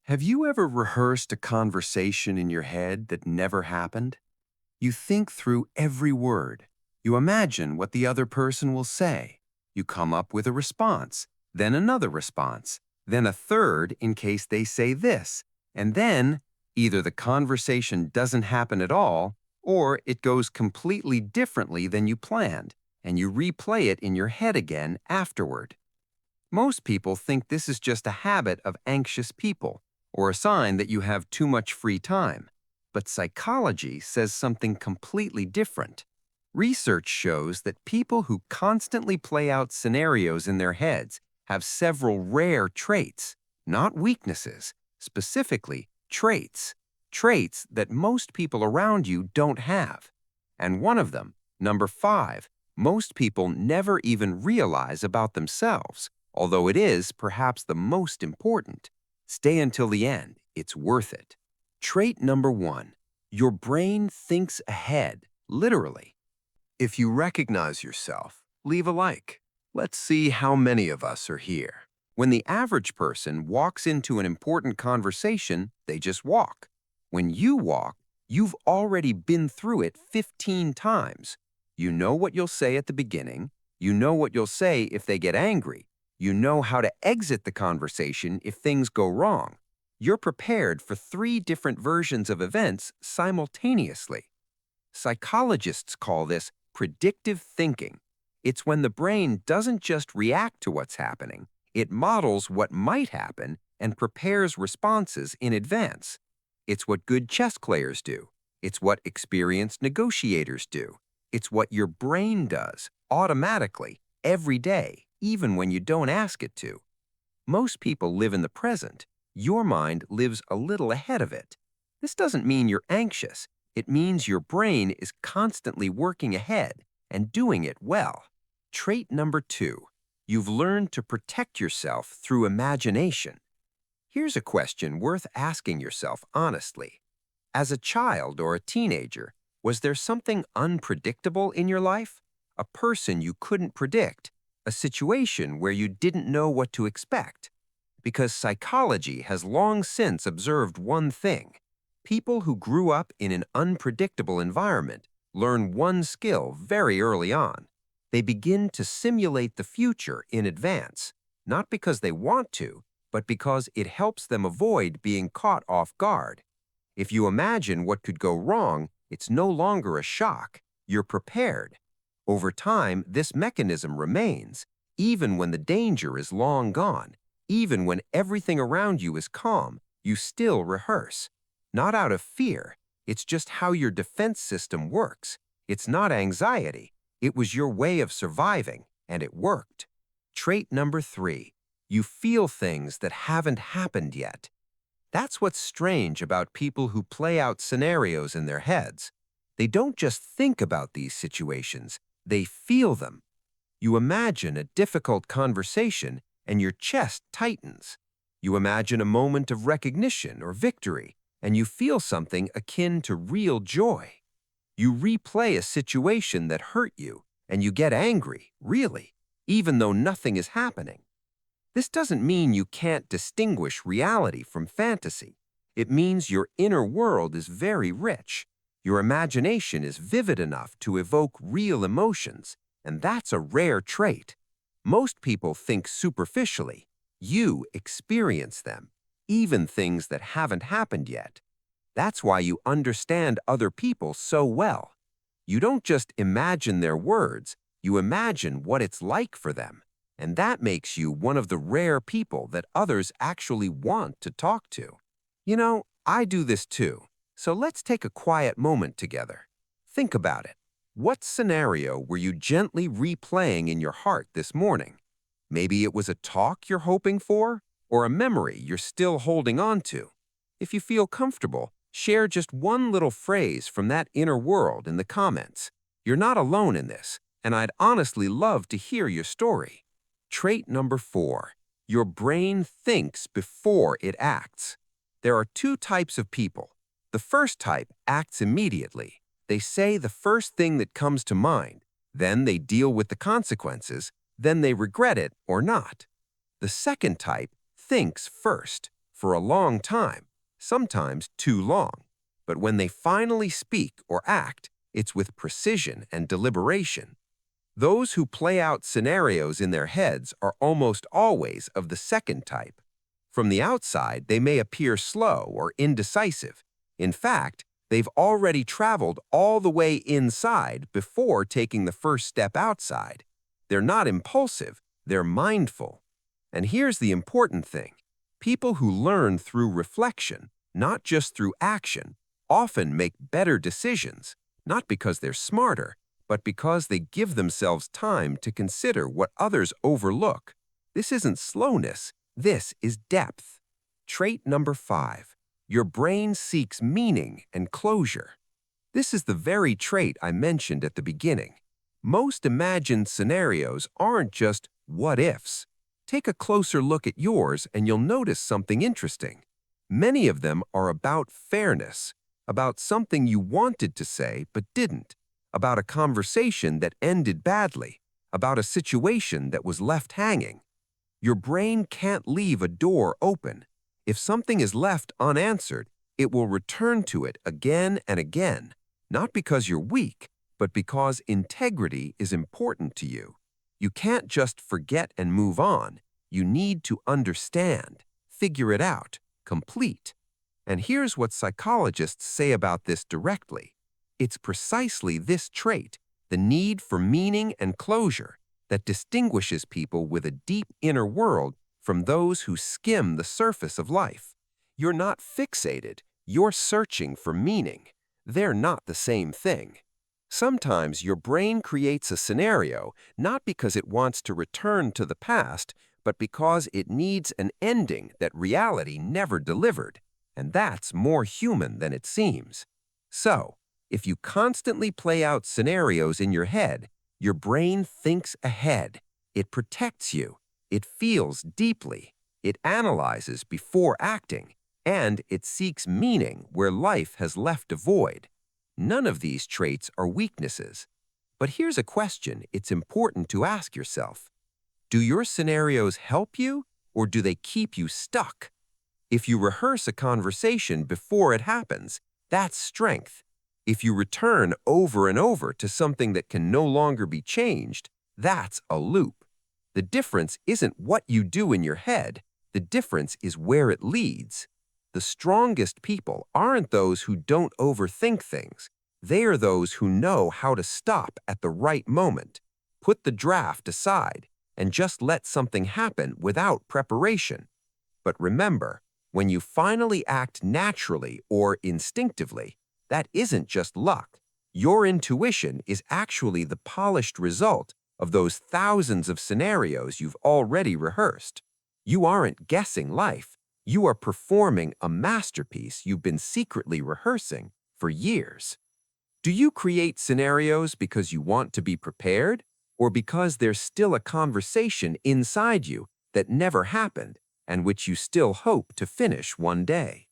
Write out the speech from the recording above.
Have you ever rehearsed a conversation in your head that never happened? You think through every word. You imagine what the other person will say. You come up with a response, then another response, then a third in case they say this. And then either the conversation doesn't happen at all, or it goes completely differently than you planned, and you replay it in your head again afterward. Most people think this is just a habit of anxious people, or a sign that you have too much free time. But psychology says something completely different. Research shows that people who constantly play out scenarios in their heads have several rare traits, not weaknesses, specifically traits. Traits that most people around you don't have. And one of them, number 5, most people never even realize about themselves, although it is perhaps the most important. Stay until the end. It's worth it. Trait number 1. Your brain thinks ahead, literally. If you recognize yourself, leave a like. Let's see how many of us are here. When the average person walks into an important conversation, they just walk. When you walk, you've already been through it 15 times. You know what you'll say at the beginning. You know what you'll say if they get angry. You know how to exit the conversation if things go wrong. You're prepared for 3 different versions of events simultaneously. Psychologists call this predictive thinking. It's when the brain doesn't just react to what's happening, it models what might happen and prepares responses in advance. It's what good chess players do. It's what experienced negotiators do. It's what your brain does automatically every day, even when you don't ask it to. Most people live in the present. Your mind lives a little ahead of it. This doesn't mean you're anxious. It means your brain is constantly working ahead and doing it well. Trait number 2. You've learned to protect yourself through imagination. Here's a question worth asking yourself honestly. As a child or a teenager, was there something unpredictable in your life? A person you couldn't predict? A situation where you didn't know what to expect? Because psychology has long since observed one thing. People who grew up in an unpredictable environment learn one skill very early on. They begin to simulate the future in advance, not because they want to, but because it helps them avoid being caught off guard. If you imagine what could go wrong, it's no longer a shock. You're prepared. Over time, this mechanism remains, even when the danger is long gone. Even when everything around you is calm, you still rehearse. Not out of fear. It's just how your defense system works. It's not anxiety. It was your way of surviving, and it worked. Trait number 3. You feel things that haven't happened yet. That's what's strange about people who play out scenarios in their heads. They don't just think about these situations, they feel them. You imagine a difficult conversation and your chest tightens. You imagine a moment of recognition or victory, and you feel something akin to real joy. You replay a situation that hurt you, and you get angry, really, even though nothing is happening. This doesn't mean you can't distinguish reality from fantasy. It means your inner world is very rich. Your imagination is vivid enough to evoke real emotions, and that's a rare trait. Most people think superficially. You experience them, even things that haven't happened yet. That's why you understand other people so well. You don't just imagine their words, you imagine what it's like for them. And that makes you one of the rare people that others actually want to talk to. You know, I do this too. So let's take a quiet moment together. Think about it. What scenario were you gently replaying in your heart this morning? Maybe it was a talk you're hoping for, or a memory you're still holding on to. If you feel comfortable, share just one little phrase from that inner world in the comments. You're not alone in this, and I'd honestly love to hear your story. Trait number 4. Your brain thinks before it acts. There are 2 types of people. The first type acts immediately. They say the first thing that comes to mind. Then they deal with the consequences. Then they regret it or not. The second type thinks first. for a long time, sometimes too long. But when they finally speak or act, it's with precision and deliberation. Those who play out scenarios in their heads are almost always of the second type. From the outside, they may appear slow or indecisive. In fact, they've already traveled all the way inside before taking the first step outside. They're not impulsive, they're mindful. And here's the important thing. People who learn through reflection, not just through action, often make better decisions, not because they're smarter, but because they give themselves time to consider what others overlook. This isn't slowness, this is depth. Trait number 5. Your brain seeks meaning and closure. This is the very trait I mentioned at the beginning. Most imagined scenarios aren't just what-ifs. Take a closer look at yours and you'll notice something interesting. Many of them are about fairness, about something you wanted to say but didn't, about a conversation that ended badly, about a situation that was left hanging. Your brain can't leave a door open. If something is left unanswered, it will return to it again and again, not because you're weak, but because integrity is important to you. You can't just forget and move on. You need to understand, figure it out, complete. And here's what psychologists say about this directly. It's precisely this trait, the need for meaning and closure, that distinguishes people with a deep inner world from those who skim the surface of life. You're not fixated, you're searching for meaning. They're not the same thing. Sometimes your brain creates a scenario not because it wants to return to the past, but because it needs an ending that reality never delivered. And that's more human than it seems. So, if you constantly play out scenarios in your head, your brain thinks ahead. It protects you. It feels deeply. It analyzes before acting. And it seeks meaning where life has left a void. None of these traits are weaknesses. But here's a question it's important to ask yourself. Do your scenarios help you, or do they keep you stuck? If you rehearse a conversation before it happens, that's strength. If you return over and over to something that can no longer be changed, that's a loop. The difference isn't what you do in your head, the difference is where it leads. The strongest people aren't those who don't overthink things. They are those who know how to stop at the right moment, put the draft aside, and just let something happen without preparation. But remember, when you finally act naturally or instinctively, that isn't just luck. Your intuition is actually the polished result of those thousands of scenarios you've already rehearsed. You aren't guessing life. You are performing a masterpiece you've been secretly rehearsing for years. Do you create scenarios because you want to be prepared, or because there's still a conversation inside you that never happened and which you still hope to finish one day?